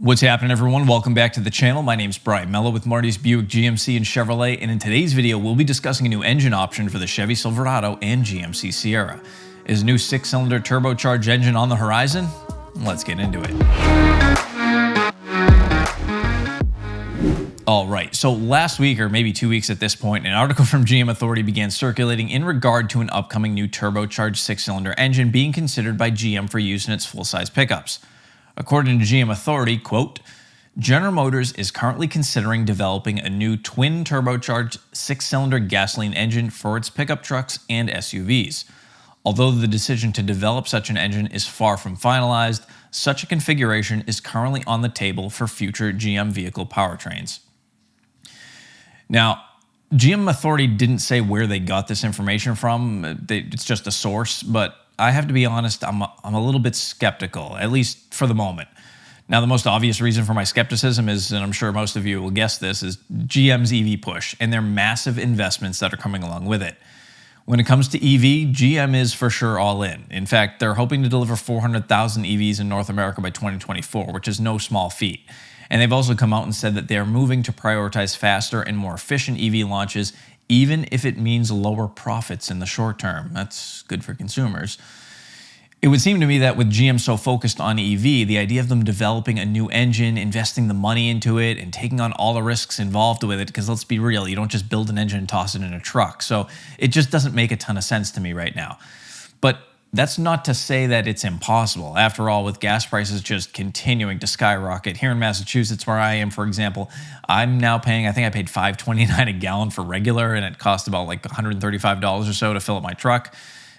What's happening, everyone? Welcome back to the channel. My name's Brian Mello with Marty's Buick GMC and Chevrolet, and in today's video, we'll be discussing a new engine option for the Chevy Silverado and GMC Sierra. Is a new 6-cylinder turbocharged engine on the horizon? Let's get into it. All right, so last week, or maybe 2 weeks at this point, an article from GM Authority began circulating in regard to an upcoming new turbocharged 6-cylinder engine being considered by GM for use in its full-size pickups. According to GM Authority, quote, General Motors is currently considering developing a new twin turbocharged 6-cylinder gasoline engine for its pickup trucks and SUVs. Although the decision to develop such an engine is far from finalized, such a configuration is currently on the table for future GM vehicle powertrains. Now, GM Authority didn't say where they got this information from. It's just a source, but I have to be honest, I'm a little bit skeptical, at least for the moment. Now, the most obvious reason for my skepticism is, and I'm sure most of you will guess this, is GM's EV Push and their massive investments that are coming along with it. When it comes to EV, GM is for sure all in. In fact, they're hoping to deliver 400,000 EVs in North America by 2024, which is no small feat. And they've also come out and said that they're moving to prioritize faster and more efficient EV launches, even if it means lower profits in the short term. That's good for consumers. It would seem to me that with GM so focused on EV, the idea of them developing a new engine, investing the money into it, and taking on all the risks involved with it, because let's be real, you don't just build an engine and toss it in a truck. So it just doesn't make a ton of sense to me right now. But that's not to say that it's impossible. After all, with gas prices just continuing to skyrocket, here in Massachusetts, where I am, for example, I'm now paying, I think I paid $5.29 a gallon for regular, and it cost about like $135 or so to fill up my truck.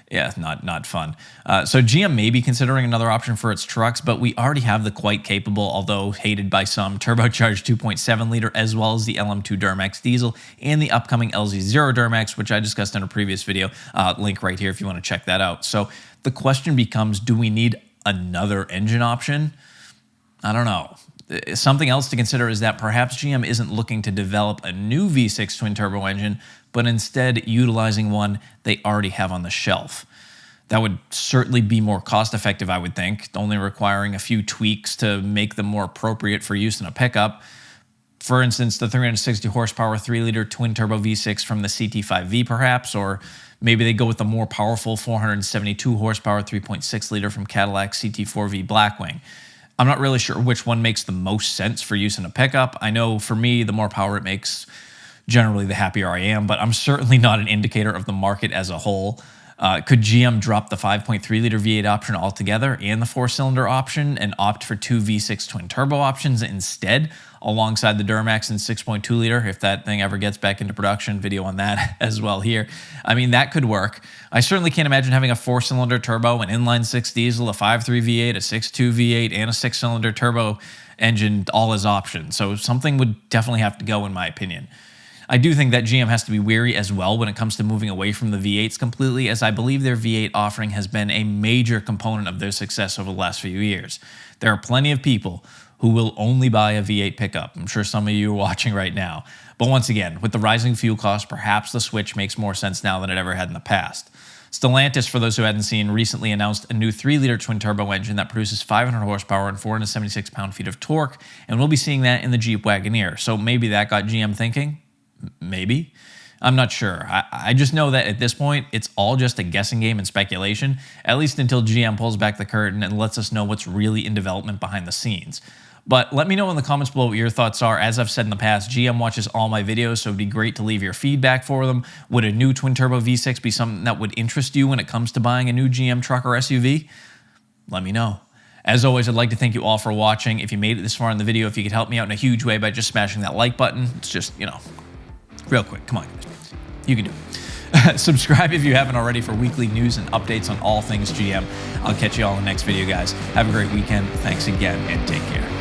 Yeah, not fun. So GM may be considering another option for its trucks, but we already have the quite capable, although hated by some, turbocharged 2.7-liter, as well as the LM2 Duramax diesel and the upcoming LZ0 Duramax, which I discussed in a previous video. Link right here if you want to check that out. So the question becomes, do we need another engine option? I don't know. Something else to consider is that perhaps GM isn't looking to develop a new V6 twin-turbo engine, but instead utilizing one they already have on the shelf. That would certainly be more cost-effective, I would think, only requiring a few tweaks to make them more appropriate for use in a pickup. For instance, the 360 horsepower 3-liter twin-turbo V6 from the CT5V, perhaps, or maybe they go with the more powerful 472 horsepower 3.6-liter from Cadillac CT4V Blackwing. I'm not really sure which one makes the most sense for use in a pickup. I know for me, the more power it makes, generally the happier I am, but I'm certainly not an indicator of the market as a whole. Could GM drop the 5.3-liter V8 option altogether and the 4-cylinder option and opt for two V6 twin-turbo options instead, alongside the Duramax and 6.2-liter, if that thing ever gets back into production? Video on that as well here. I mean, that could work. I certainly can't imagine having a 4-cylinder turbo, an inline-6 diesel, a 5.3 V8, a 6.2 V8, and a 6-cylinder turbo engine all as options. So something would definitely have to go, in my opinion. I do think that GM has to be wary as well when it comes to moving away from the V8s completely, as I believe their V8 offering has been a major component of their success over the last few years. There are plenty of people who will only buy a V8 pickup. I'm sure some of you are watching right now. But once again, with the rising fuel costs, perhaps the switch makes more sense now than it ever had in the past. Stellantis, for those who hadn't seen, recently announced a new 3-liter twin-turbo engine that produces 500 horsepower and 476 pound-feet of torque, and we'll be seeing that in the Jeep Wagoneer. So maybe that got GM thinking? Maybe. I'm not sure. I just know that at this point, it's all just a guessing game and speculation, at least until GM pulls back the curtain and lets us know what's really in development behind the scenes. But let me know in the comments below what your thoughts are. As I've said in the past, GM watches all my videos, so it'd be great to leave your feedback for them. Would a new twin-turbo V6 be something that would interest you when it comes to buying a new GM truck or SUV? Let me know. As always, I'd like to thank you all for watching. If you made it this far in the video, if you could help me out in a huge way by just smashing that like button, it's just, real quick, come on, guys. You can do it. Subscribe if you haven't already for weekly news and updates on all things GM. I'll catch you all in the next video, guys. Have a great weekend. Thanks again, and take care.